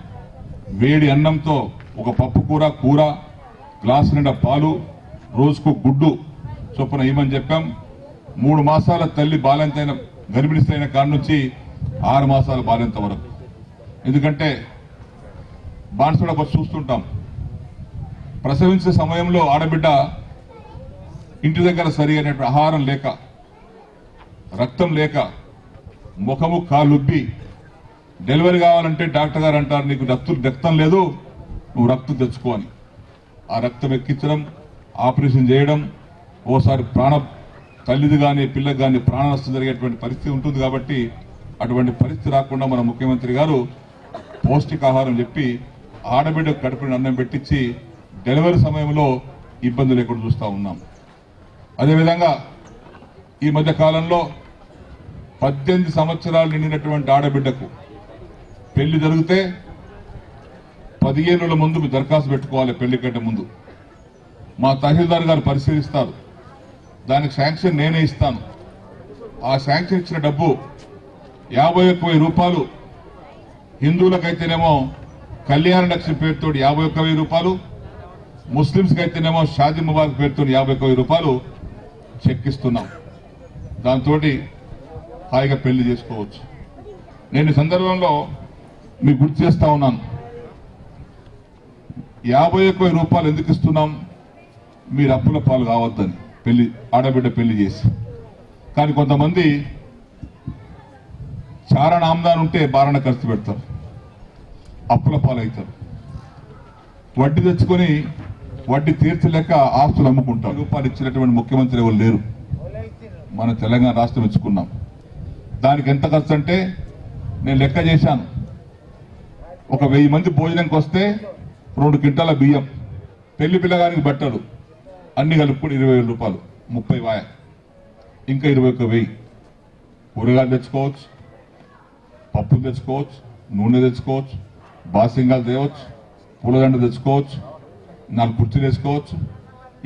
Speaker 6: వేడి అన్నంతో ఒక పప్పు కూర, గ్లాసు నిండా పాలు, రోజుకు గుడ్డు చొప్పున ఇవ్వమని చెప్పాం. 3 మాసాల తల్లి బాలింతైన గర్భిణీ అయిన కాడి నుంచి 6 మాసాల బాలింత వరకు. ఎందుకంటే బాన్సులకు చూస్తుంటాం, ప్రసవించే సమయంలో ఆడబిడ్డ ఇంటి దగ్గర సరి అయినటువంటి ఆహారం లేక, రక్తం లేక, ముఖము కాలుబ్బి డెలివరీ కావాలంటే డాక్టర్ గారు అంటారు, నీకు రక్తం లేదు, నువ్వు రక్తం తెచ్చుకో అని. ఆ రక్తం ఎక్కించడం, ఆపరేషన్ చేయడం, ఓసారి తల్లిది కానీ పిల్లకి కానీ ప్రాణ నష్టం జరిగేటువంటి పరిస్థితి ఉంటుంది. కాబట్టి అటువంటి పరిస్థితి రాకుండా మన ముఖ్యమంత్రి గారు పౌష్టికాహారం చెప్పి ఆడబిడ్డకు కడుపుని అన్నం పెట్టించి డెలివరీ సమయంలో ఇబ్బంది లేకుండా చూస్తూ ఉన్నాం. అదేవిధంగా ఈ మధ్య కాలంలో 18 సంవత్సరాలు నిండినటువంటి ఆడబిడ్డకు పెళ్లి జరిగితే 15 రోజుల ముందు మీరు దరఖాస్తు పెట్టుకోవాలి. పెళ్లి కంటే ముందు మా తహసీల్దార్ గారు పరిశీలిస్తారు. దానికి శాంక్షన్ నేనే ఇస్తాను. ఆ శాంక్షన్ ఇచ్చిన డబ్బు 51,000 రూపాయలు హిందువులకైతేనేమో కళ్యాణ లక్ష్మి పేరుతో 51,000 రూపాయలు, ముస్లింస్కి అయితేనేమో షాదీ ముబారక్ పేరుతో 51,000 రూపాయలు చెక్ ఇస్తున్నాం. దాంతో హాయిగా పెళ్లి చేసుకోవచ్చు. నేను ఈ సందర్భంలో మీకు గుర్తు చేస్తా ఉన్నాను, 51,000 రూపాయలు ఎందుకు ఇస్తున్నాం? మీరు అప్పుల పాలు కావద్దని, పెళ్లి ఆడబిడ్డ పెళ్లి చేసి. కానీ కొంతమంది చారణ ఆమ్దాన్ ఉంటే బారణ ఖర్చు పెడతారు, అప్పుల పాలవుతారు. వడ్డీ తెచ్చుకొని వడ్డీ తీర్చలేక ఆస్తులు అమ్ముకుంటారు. రూపాయలు ఇచ్చినటువంటి ముఖ్యమంత్రి ఎవరు లేరు. మన తెలంగాణ రాష్ట్రం ఇచ్చుకున్నాం. దానికి ఎంత ఖర్చు అంటే నేను లెక్క చేశాను. ఒక 1000 మంది భోజనంకి వస్తే 2 క్వింటాల బియ్యం, పెళ్లి పిల్లగానికి బట్టలు అన్ని కలుపుకొని 20,000 రూపాయలు, 30 వాయ, ఇంకా 21,000. కూరగాయలు తెచ్చుకోవచ్చు, పప్పులు తెచ్చుకోవచ్చు, నూనె తెచ్చుకోవచ్చు, బాసింగాలు తేవచ్చు, పూలదండ తెచ్చుకోవచ్చు, 4 కుర్చీలు వేసుకోవచ్చు.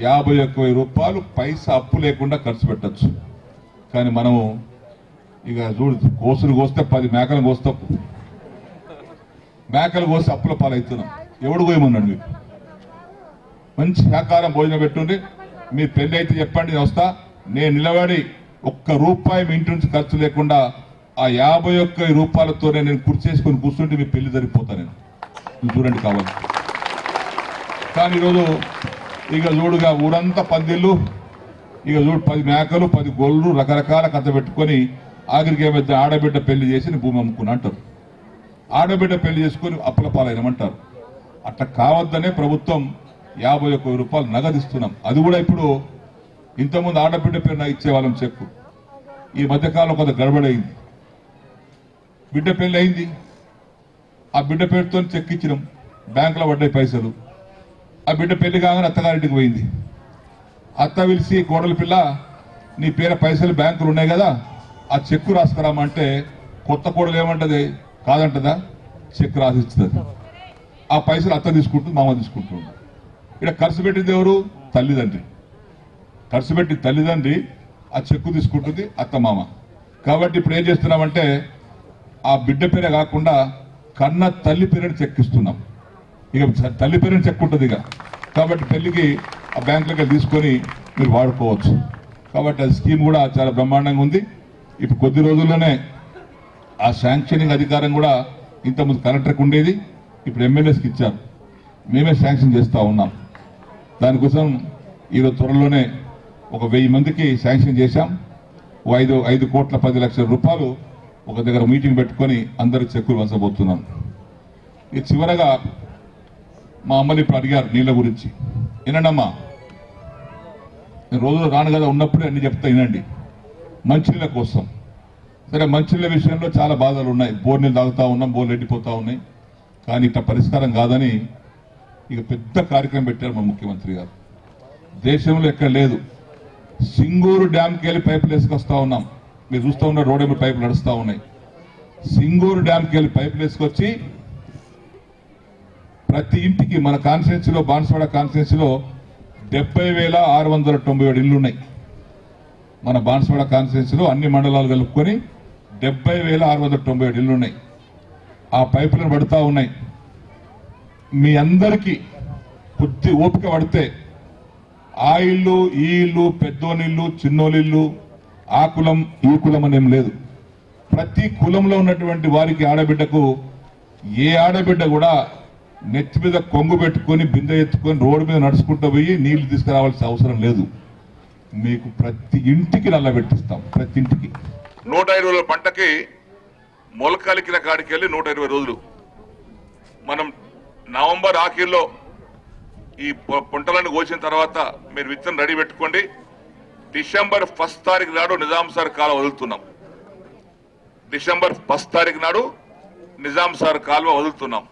Speaker 6: 51,000 రూపాయలు పైసా అప్పు లేకుండా ఖర్చు పెట్టచ్చు. కానీ మనము ఇక చూడు, కోసులు కోస్తే 10 మేకలు కోస్తాం, మేకలు కోసి అప్పుల పాలవుతున్నాం. ఎవడు పోయమన్నాడు? మీకు మంచి సహకారం భోజనం పెట్టుండి, మీ పెళ్లి అయితే చెప్పండి, నేను వస్తా. నేను నిలబడి 1 రూపాయి మీ ఇంటి నుంచి ఖర్చు లేకుండా ఆ 51,000 రూపాయలతోనే నేను కుర్చేసుకొని కూర్చుంటే మీ పెళ్లి జరిగిపోతా. నేను చూడండి కావాలి. కానీ ఈరోజు ఇక చూడుగా ఊరంతా పందిళ్ళు, ఇక చూడు 10 మేకలు, 10 గొల్లు, రకరకాల కథ పెట్టుకొని ఆఖరికి ఏమైతే ఆడబిడ్డ పెళ్లి చేసి భూమి అమ్ముకుని అంటారు. ఆడబిడ్డ పెళ్లి చేసుకుని అప్పుల పాలైనమంటారు. అట్లా కావద్దనే ప్రభుత్వం 51,000 రూపాయలు నగదిస్తున్నాం. అది కూడా ఇప్పుడు, ఇంతకుముందు ఆడబిడ్డ పేరు ఇచ్చేవాళ్ళం చెక్కు. ఈ మధ్యకాలంలో కొంత గడబడైంది. బిడ్డ పెళ్లి అయింది, ఆ బిడ్డ పేరుతో చెక్ ఇచ్చినాం, బ్యాంకులో పడ్డాయి పైసలు. ఆ బిడ్డ పెళ్లి కాగానే అత్తగారింటికి పోయింది. అత్త పిలిచి, కోడలి పిల్ల నీ పేరు పైసలు బ్యాంకులు ఉన్నాయి కదా, ఆ చెక్కు రాసుకురామంటే కొత్త కోడలు ఏమంటది? కాదంటదా, చెక్ రాసిస్తుంది. ఆ పైసలు అత్త తీసుకుంటుంది, మామ తీసుకుంటుంది. ఇక్కడ ఖర్చు పెట్టింది ఎవరు? తల్లిదండ్రి. ఖర్చు పెట్టి తల్లిదండ్రి ఆ చెక్కు తీసుకుంటుంది అత్తమామ. కాబట్టి ఇప్పుడు ఏం చేస్తున్నామంటే ఆ బిడ్డ పేరే కాకుండా కన్న తల్లి పేరుని చెక్కిస్తున్నాం. ఇక తల్లి పేరుని చెక్ ఉంటుంది ఇక. కాబట్టి పెళ్లికి ఆ బ్యాంకులకి తీసుకొని మీరు వాడుకోవచ్చు. కాబట్టి ఆ స్కీమ్ కూడా చాలా బ్రహ్మాండంగా ఉంది. ఇప్పుడు కొద్ది రోజుల్లోనే ఆ శాంక్షనింగ్ అధికారం కూడా ఇంతకుముందు కలెక్టర్కి ఉండేది, ఇప్పుడు ఎమ్మెల్యేస్కి ఇచ్చారు. మేమే శాంక్షన్ చేస్తూ ఉన్నాం. దానికోసం ఈరోజు త్వరలోనే ఒక 1000 మందికి శాంక్షన్ చేశాం. 5,10,00,000 రూపాయలు ఒక దగ్గర మీటింగ్ పెట్టుకొని అందరికి చెక్కులు పంచబోతున్నాం. ఈ చివరగా మా అమ్మని ఇప్పుడు అడిగారు నీళ్ళ గురించి. వినండమ్మా, నేను రోజులో రాను కదా, ఉన్నప్పుడే అన్ని చెప్తా వినండి. మంచినీళ్ళ కోసం సరే, మంచినీళ్ళ విషయంలో చాలా బాధలు ఉన్నాయి. బోర్ నీళ్ళు తాగుతూ ఉన్నాం, బోర్లు ఎండిపోతూ ఉన్నాయి. కానీ ఇట్లా పరిష్కారం కాదని ఇక పెద్ద కార్యక్రమం పెట్టారు మా ముఖ్యమంత్రి గారు. దేశంలో ఎక్కడ లేదు. సింగూరు డ్యాంకి వెళ్ళి పైపులు వేసుకొస్తా ఉన్నాం. మీరు చూస్తూ ఉన్న రోడ్ ఏమో పైపులు నడుస్తూ ఉన్నాయి. సింగూరు డ్యాంకి వెళ్ళి పైపులు వేసుకొచ్చి ప్రతి ఇంటికి మన కాన్స్టిట్యున్సీలో, బాన్స్వాడ కాన్స్టిట్యున్సీలో 70,697 ఇళ్ళు ఉన్నాయి. మన బాన్స్వాడ కాన్స్టిట్యున్సీలో అన్ని మండలాలు కలుపుకొని 70,697 ఇళ్ళు ఉన్నాయి. ఆ పైపులను పడుతూ ఉన్నాయి. మీ అందరికీ కొద్ది ఓపిక పడితే ఆ ఇల్లు, ఈ ఇల్లు, పెద్దోనిల్లు, చిన్నోనిల్లు, ఆ కులం, ఈ కులం అనేం లేదు. ప్రతి కులంలో ఉన్నటువంటి వారికి ఆడబిడ్డకు ఏ ఆడబిడ్డ కూడా నెత్తి మీద కొంగు పెట్టుకొని బిందె ఎత్తుకొని రోడ్డు మీద నడుచుకుంటూ పోయి నీళ్లు తీసుకురావాల్సిన అవసరం లేదు. మీకు ప్రతి ఇంటికి నల్ల పెట్టిస్తాం. ప్రతి ఇంటికి 120 రోజుల పంటకి మొలకలికిన కాడికి వెళ్ళి 120 రోజులు. మనం నవంబర్ ఆఖరిలో ఈ పంటలను కోసిన తర్వాత మీరు విత్తనం రెడీ పెట్టుకోండి. డిసెంబర్ 1 తారీఖు నాడు నిజాం సార్ కాలువ వదులుతున్నాం. డిసెంబర్ 1 తారీఖు నాడు నిజాం సార్ కాలువ వదులుతున్నాం.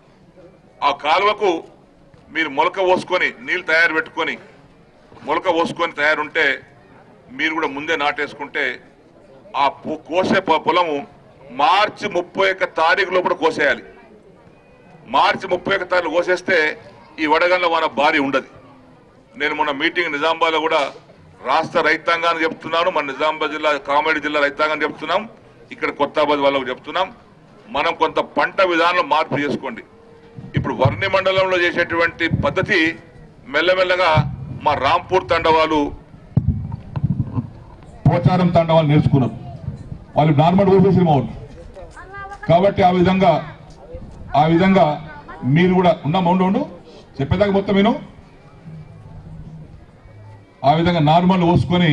Speaker 6: ఆ కాలువకు మీరు మొలక పోసుకొని నీళ్ళు తయారు పెట్టుకొని మొలక పోసుకొని తయారుంటే మీరు కూడా ముందే నాటేసుకుంటే ఆ కోసే పొలము మార్చి 31 తారీఖు లోపల కోసేయాలి. మార్చి 31 తారీఖు కోసేస్తే ఈ వడగండ్ల వాన భారీ ఉండదు. నేను మొన్న మీటింగ్ నిజామాబాద్లో కూడా రాష్ట్ర రైతాంగాన్ని చెప్తున్నాను, మన నిజామాబాద్ జిల్లా, కామారెడ్డి జిల్లా రైతాంగాన్ని చెప్తున్నాం, ఇక్కడ కొత్తబాద్ వాళ్ళకు చెప్తున్నాం. మనం కొంత పంట విధానంలో మార్పు చేసుకోండి. ఇప్పుడు వర్ణి మండలంలో చేసేటువంటి పద్ధతి మెల్లమెల్లగా మా రాంపూర్ తండవాళ్ళు, పోచారం తండవాళ్ళు నేర్చుకున్నారు. వాళ్ళు నార్మల్ ఓసేసి మా వాళ్ళు. కాబట్టి ఆ విధంగా మీరు కూడా ఉండు చెప్పేదాకా మొత్తం నేను ఆ విధంగా నార్మల్ పోసుకొని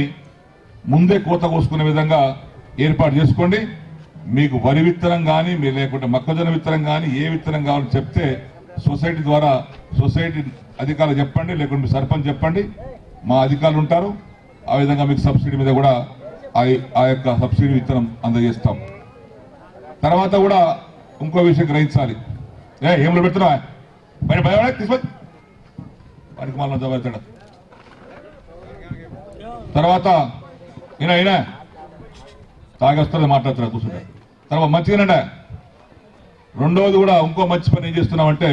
Speaker 6: ముందే కోత కోసుకునే విధంగా ఏర్పాటు చేసుకోండి. మీకు వరి విత్తనం కానీ, మీరు లేకుంటే మొక్కజొన్న విత్తనం కానీ, ఏ విత్తనం కావాలో చెప్తే సొసైటీ ద్వారా సొసైటీ అధికారులు చెప్పండి, లేకుంటే సర్పంచ్ చెప్పండి, మా అధికారులు ఉంటారు. ఆ విధంగా మీకు సబ్సిడీ మీద కూడా ఆ యొక్క సబ్సిడీ విత్తనం అందజేస్తాం. తర్వాత కూడా ఇంకో విషయం గ్రహించాలి. ఏమిలో పెడుతున్నా తీసుకొని వారికి మళ్ళీ చదువుతాడు. తర్వాత ఈయన తాగొస్తుంది మాట్లాడుతున్నా కూర్చుంటా. తర్వాత మంచిగానండి. రెండవది కూడా ఇంకో మంచి పని ఏం చేస్తున్నామంటే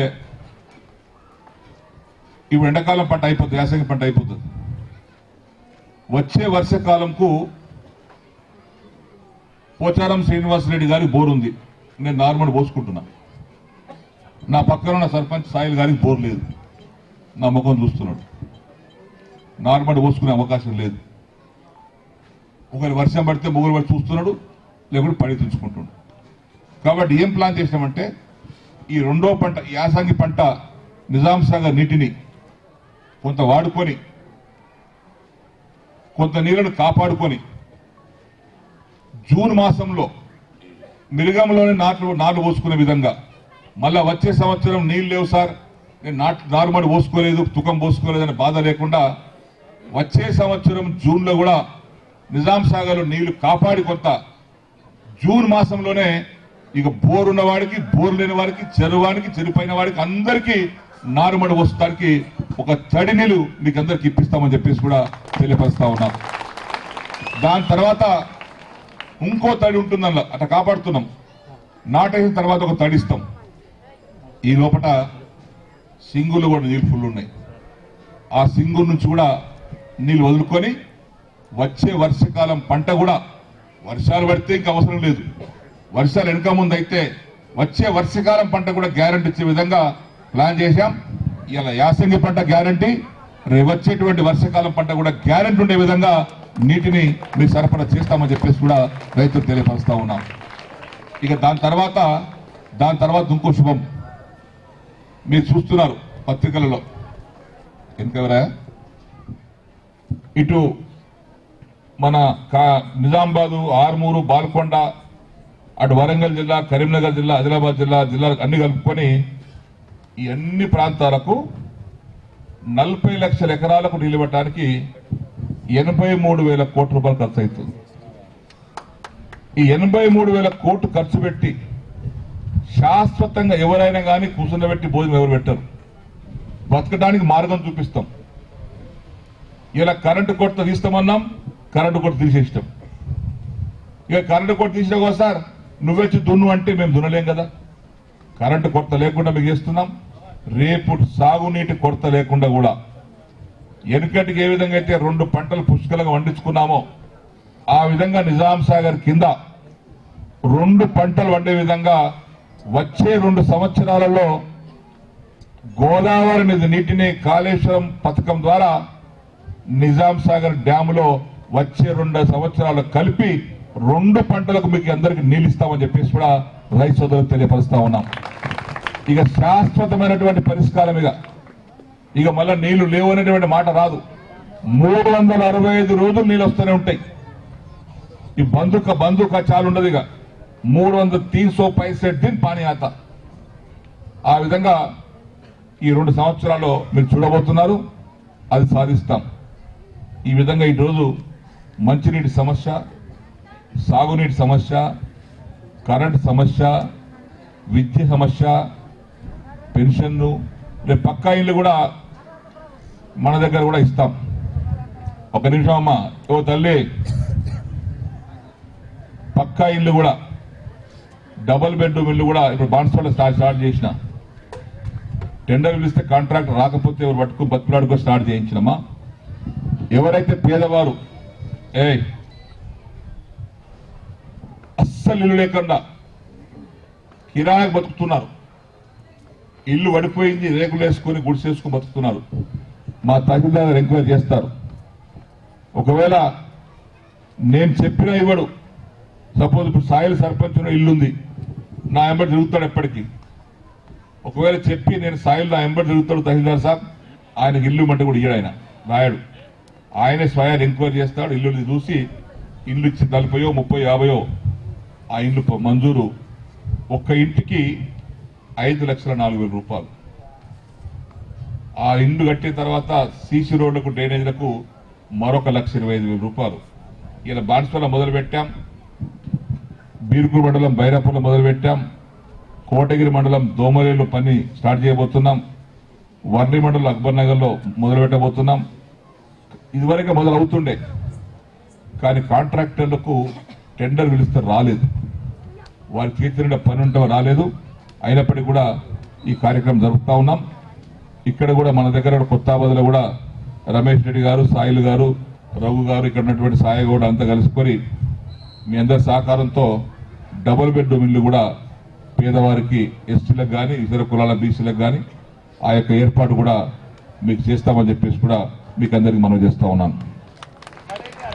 Speaker 6: ఇప్పుడు ఎండాకాలం పంట అయిపోతుంది, యాసంగి పంట అయిపోతుంది. వచ్చే వర్షాకాలంకు పోచారం శ్రీనివాసరెడ్డి గారి బోర్ ఉంది. నేను నార్మల్ పోసుకుంటున్నా. నా పక్కన ఉన్న సర్పంచ్ సాయిల్ గారికి బోర్ లేదు. నా ముఖం చూస్తున్నాడు. నార్మల్ పోసుకునే అవకాశం లేదు. ఒకవేళ వర్షం పడితే ముగ్గురు పడి చూస్తున్నాడు, లేకుంటే పడి తెచ్చుకుంటున్నాడు. కాబట్టి ఏం ప్లాన్ చేసినామంటే ఈ రెండో పంట యాసంగి పంట నిజాం సాగర్ నీటిని కొంత వాడుకొని కొంత నీళ్లను కాపాడుకొని జూన్ మాసంలో మిరుగంలోనే నాట్లు పోసుకునే విధంగా, మళ్ళా వచ్చే సంవత్సరం నీళ్ళు లేవు సార్, నేను నార్మల్ పోసుకోలేదు, తుకం పోసుకోలేదు అనే బాధ లేకుండా వచ్చే సంవత్సరం జూన్లో కూడా నిజాం సాగర్లో నీళ్లు కాపాడి కొంత జూన్ మాసంలోనే ఇక బోర్ ఉన్న వాడికి, బోర్ లేని వారికి, చెరువానికి, చెరుపైన వాడికి అందరికీ నారుమడి వస్తానికి ఒక తడి నీళ్ళు మీకు అందరికి ఇప్పిస్తామని చెప్పేసి కూడా తెలియపరుస్తా ఉన్నాం. దాని తర్వాత ఇంకో తడి ఉంటుందన్న అట్లా కాపాడుతున్నాం. నాటేసిన తర్వాత ఒక తడిస్తాం. ఈ లోపల సింగులు కూడా నీళ్ళు ఫుల్ ఉన్నాయి. ఆ సింగూరు నుంచి కూడా నీళ్ళు వదులుకొని వచ్చే వర్షకాలం పంట కూడా వర్షాలు పడితే ఇంకా అవసరం లేదు, వర్షాలు వెనక ముందు అయితే వచ్చే వర్షకాలం పంట కూడా గ్యారంటీ ఇచ్చే విధంగా ప్లాన్ చేశాం. ఇలా యాసంగి పంట గ్యారంటీ, వచ్చేటువంటి వర్షకాలం పంట కూడా గ్యారంటీ ఉండే విధంగా నీటిని మీరు సరఫరా చేస్తామని చెప్పేసి కూడా రైతులు తెలియపరుస్తా ఉన్నాం. ఇక దాని తర్వాత ఇంకో శుభం మీరు చూస్తున్నారు పత్రికలలో. ఎందుకెవరా ఇటు మన నిజామాబాదు, ఆర్మూరు, బాల్కొండ, అటు వరంగల్ జిల్లా, కరీంనగర్ జిల్లా, ఆదిలాబాద్ జిల్లా అన్ని కలుపుకొని ఈ అన్ని ప్రాంతాలకు 40 లక్షల ఎకరాలకు నీళ్ళు పెట్టడానికి 83,000 కోట్ల రూపాయలు ఖర్చు అవుతుంది. ఈ 83,000 కోట్లు ఖర్చు పెట్టి శాశ్వతంగా ఎవరైనా కానీ కూర్చుండబెట్టి భోజనం ఎవరు పెట్టరు, బతకడానికి మార్గం చూపిస్తాం. ఇలా కరెంటు కొట్ట తీస్తామన్నాం, కరెంటు కొట్ట తీసేస్తాం. ఇక కరెంటు కొట్ట తీసినా కూడా సార్ నువ్వెచ్చి దున్ను అంటే మేము దున్నలేం కదా. కరెంటు కొరత లేకుండా మీకు చేస్తున్నాం. రేపు సాగునీటి కొరత లేకుండా కూడా వెనుకటికి ఏ విధంగా అయితే 2 పంటలు పుష్కలంగా వండించుకున్నామో ఆ విధంగా నిజాం సాగర్ కింద 2 పంటలు వండే విధంగా వచ్చే 2 సంవత్సరాలలో గోదావరి నది నీటిని కాళేశ్వరం పథకం ద్వారా నిజాం సాగర్ డ్యాములో వచ్చే 2 సంవత్సరాలు కలిపి 2 పంటలకు మీకు అందరికి నీళ్ళు ఇస్తామని చెప్పేసి కూడా రైతు సోదరులకు తెలియపరుస్తా ఉన్నాం. ఇక శాశ్వతమైనటువంటి పరిష్కారం ఇక మళ్ళీ నీళ్లు లేవు అనేటువంటి మాట రాదు. 365 రోజులు నీళ్ళు వస్తూనే ఉంటాయి. ఈ బంధు చాలు ఉండదు. ఇక 335 దిన్ పానీ ఆత. ఆ విధంగా ఈ 2 సంవత్సరాల్లో మీరు చూడబోతున్నారు, అది సాధిస్తాం. ఈ విధంగా ఈరోజు మంచినీటి సమస్య, సాగునీటి సమస్య, కరెంటు సమస్య, విద్య సమస్య, పెన్షన్లు, రేపు పక్కా ఇల్లు కూడా మన దగ్గర కూడా ఇస్తాం. ఒక నిమిషం అమ్మ, ఓ తల్లి, పక్కా ఇల్లు కూడా డబుల్ బెడ్రూమ్ ఇల్లు కూడా ఇప్పుడు బాన్స్వాడ స్టార్ట్ చేసిన. టెండర్ పిలిస్తే కాంట్రాక్ట్ రాకపోతే ఎవరు పట్టుకు బతుకులాడుకో స్టార్ట్ చేయించినమ్మా. ఎవరైతే పేదవారు అస్సలు ఇల్లు లేకుండా కిరాయికి బతుకుతున్నారు, ఇల్లు పడిపోయింది, రేకులు వేసుకొని గుడిసేసుకుని బతుకుతున్నారు, మా తహసీల్దార్ ఎంక్వైరీ చేస్తారు. ఒకవేళ నేను చెప్పినా ఇవ్వడు, సపోజ్ ఇప్పుడు సాయిల్ సర్పంచ్ ఇల్లుంది, నా ఎంబడి తిరుగుతాడు ఎప్పటికీ. ఒకవేళ చెప్పి నేను సాయిల్ నా ఎంబడి తిరుగుతాడు తహసీల్దార్ సాబ్, ఆయనకి ఇల్లు ఇమ్మంటే కూడా ఇయ్యడు, ఆయన రాయడు. ఆయనే స్వయాన్ని ఎంక్వైరీ చేస్తాడు. ఇల్లు చూసి ఇల్లు ఇచ్చి 40, 30, 50 ఆ ఇల్లు మంజూరు. ఒక్క ఇంటికి 5,04,000 రూపాయలు. ఆ ఇల్లు కట్టిన తర్వాత సీసీ రోడ్లకు, డ్రైనేజీలకు మరొక 1,25,000 రూపాయలు. ఇలా బాన్స్వాడ మొదలు పెట్టాం, బీర్పూర్ మండలం బైరాపూర్లో మొదలు పెట్టాం, కోటగిరి మండలం దోమరేలు పని స్టార్ట్ చేయబోతున్నాం, వర్ణి మండలం అక్బర్ నగర్లో మొదలు పెట్టబోతున్నాం. ఇదివరకే మొదలవుతుండే, కానీ కాంట్రాక్టర్లకు టెండర్ పిలిస్తే రాలేదు, వారి చేతి పని ఉంటే రాలేదు. అయినప్పటికీ కూడా ఈ కార్యక్రమం జరుపుతా ఉన్నాం. ఇక్కడ కూడా మన దగ్గర కొత్తాబాద్లో కూడా రమేష్ రెడ్డి గారు, సాయిల్ గారు, రఘు గారు, ఇక్కడ ఉన్నటువంటి సాయి కూడా అంతా కలుసుకొని మీ అందరి సహకారంతో డబుల్ బెడ్రూమ్ ఇల్లు కూడా పేదవారికి, ఎస్టీలకు కానీ ఇతర కులాల బీసీలకు కానీ ఆ యొక్క ఏర్పాటు కూడా మీకు చేస్తామని చెప్పేసి కూడా మీకు అందరికి మనం చేస్తా ఉన్నాను.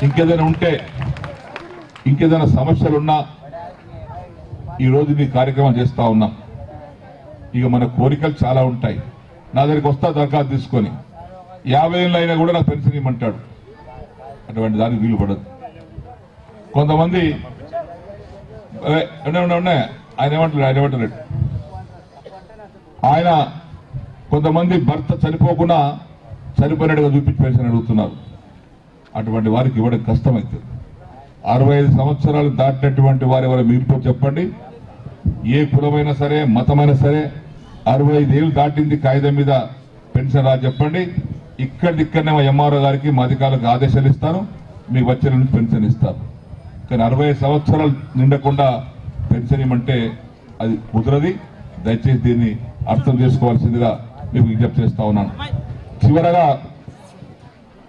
Speaker 6: ఇంకేదైనా ఉంటే, ఇంకేదైనా సమస్యలున్నా ఈరోజు ఈ కార్యక్రమం చేస్తా ఉన్నాం. ఇక మన కోరికలు చాలా ఉంటాయి. నా దగ్గరికి వస్తా దరఖాస్తు తీసుకొని 50 ఏళ్ళు అయినా కూడా నాకు పెన్షన్ ఇవ్వమంటాడు. అటువంటి దానికి వీలు పడదు. కొంతమంది ఆయన ఏమంటారు, ఆయన కొంతమంది భర్త చనిపోకుండా చనిపోయినట్టుగా చూపించి పెన్షన్ అడుగుతున్నారు. అటువంటి వారికి ఇవ్వడం కష్టమవుతుంది. 65 సంవత్సరాలు దాటినటువంటి వారు ఎవరు మీరు చెప్పండి. ఏ కులమైనా సరే, మతమైనా సరే, 65 ఏళ్ళు దాటింది కాగితం మీద పెన్షన్ రా చెప్పండి. ఇక్కడిక్కడనే మా ఎంఆర్ఓ గారికి, మా అధికారులకు ఆదేశాలు ఇస్తాను, మీకు వచ్చే నుంచి పెన్షన్ ఇస్తారు. కానీ 65 సంవత్సరాలు నిండకుండా పెన్షన్ ఇవ్వమంటే అది కుదరది. దయచేసి దీన్ని అర్థం చేసుకోవాల్సిందిగా మీకు విజ్ఞప్తి చేస్తా ఉన్నాను. చివరగా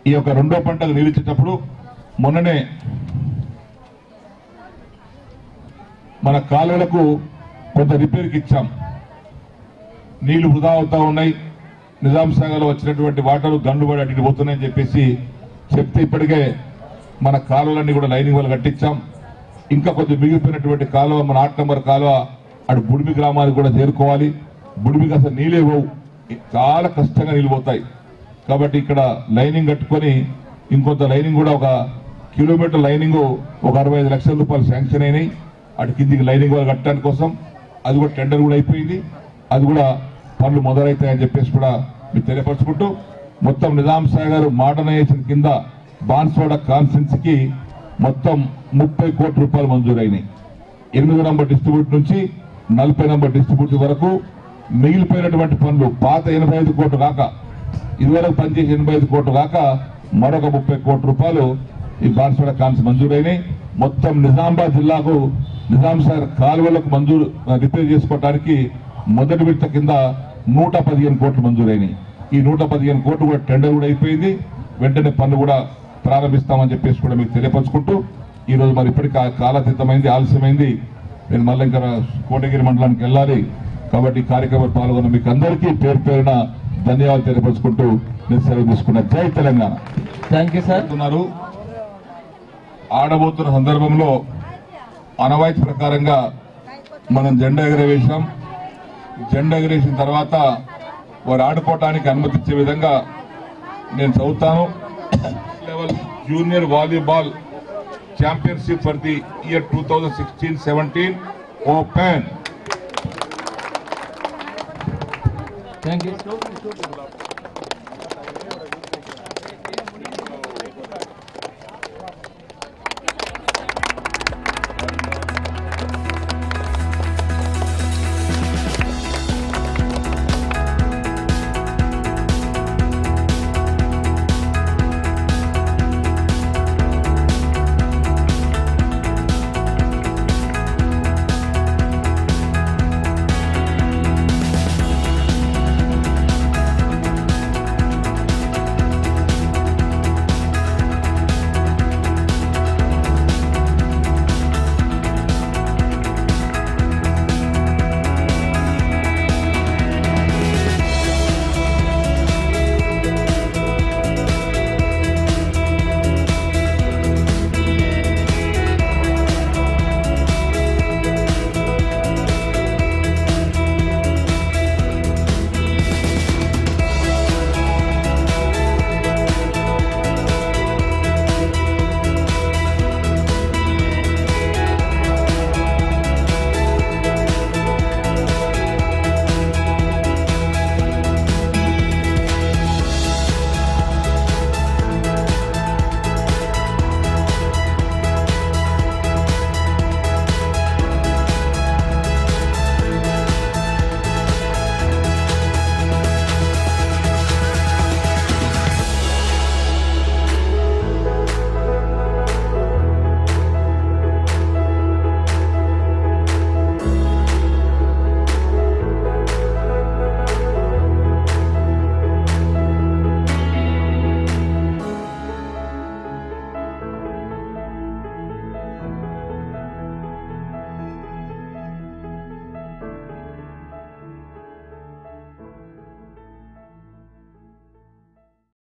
Speaker 6: ఈ యొక్క రెండో పంటకు నీళ్ళు ఇచ్చేటప్పుడు మొన్ననే మన కాలువలకు కొంత రిపేర్కి ఇచ్చాం. నీళ్లు వృధా అవుతా ఉన్నాయి, నిజాం సాగర్లో వచ్చినటువంటి వాటర్ గండుబడి అటు పోతున్నాయని చెప్పేసి చెప్తే ఇప్పటికే మన కాలువలన్నీ కూడా లైనింగ్ వాళ్ళు కట్టించాం. ఇంకా కొంచెం మిగిలిపోయినటువంటి కాలువ మన 8 నంబర్ కాలువ అటు బుడిమి గ్రామానికి కూడా చేరుకోవాలి. బుడిమికి అసలు నీళ్ళే పోవు, చాలా కష్టంగా నీళ్ళు పోతాయి. కాబట్టి ఇక్కడ లైనింగ్ కట్టుకొని ఇంకొంత లైనింగ్ కూడా ఒక కిలోమీటర్ లైనింగ్ ఒక 65 లక్షల రూపాయలు శాంక్షన్ అయినాయి. అటు కిందికి లైనింగ్ వాళ్ళు కట్టడానికి కోసం అది కూడా టెండర్ కూడా అయిపోయింది. అది కూడా పనులు మొదలవుతాయని చెప్పేసి కూడా మీరు తెలియపరుచుకుంటూ మొత్తం నిజాం సాగర్ మోడర్నైజేషన్ కింద బాన్స్వాడ కాన్స్టెన్సీకి మొత్తం 30 కోట్ల రూపాయలు మంజూరైనాయి. 8 నంబర్ డిస్ట్రిబ్యూట్ నుంచి 40 నంబర్ డిస్ట్రిబ్యూట్ వరకు మిగిలిపోయినటువంటి పనులు పాత 85 కోట్లు కాక ఇదివరకు పనిచేసి 85 కోట్లు కాక మరొక 30 కోట్ల రూపాయలు ఈ బాన్స్వాడ కాన్స్ మంజూరైనాయి. మొత్తం నిజామాబాద్ జిల్లాకు నిజాం సాగర్ కాలువలకు మంజూరు రిపేర్ చేసుకోవడానికి మొదటి విడత కింద 115 కోట్లు మంజూరైనాయి. ఈ 115 కోట్లు కూడా టెండర్ కూడా అయిపోయింది. వెంటనే పనులు కూడా ప్రారంభిస్తామని చెప్పేసి కూడా మీకు తెలియపరుచుకుంటూ ఈరోజు మరి ఇప్పటికీ కాలాతీతమైంది, ఆలస్యమైంది. నేను మళ్ళీ ఇంకా కోటగిరి మండలానికి వెళ్ళాలి. కాబట్టి ఈ కార్యక్రమంలో పాల్గొన్న మీకు అందరికీ పేరు పేరున ధన్యవాదాలు తెలియపరుచుకుంటూ నేను సెలవు తీసుకున్నా. జై తెలంగాణ.
Speaker 1: Thank you sir.
Speaker 6: ఆడబోతున్న సందర్భంలో అనవాయితీ ప్రకారంగా మనం జెండా ఎగరవేశాం. జెండా ఎగరేసిన తర్వాత వారు ఆడుకోవటానికి అనుమతి ఇచ్చే విధంగా నేను చదువుతాను. Level junior volleyball championship for the year 2016-17 open.
Speaker 1: Thank you.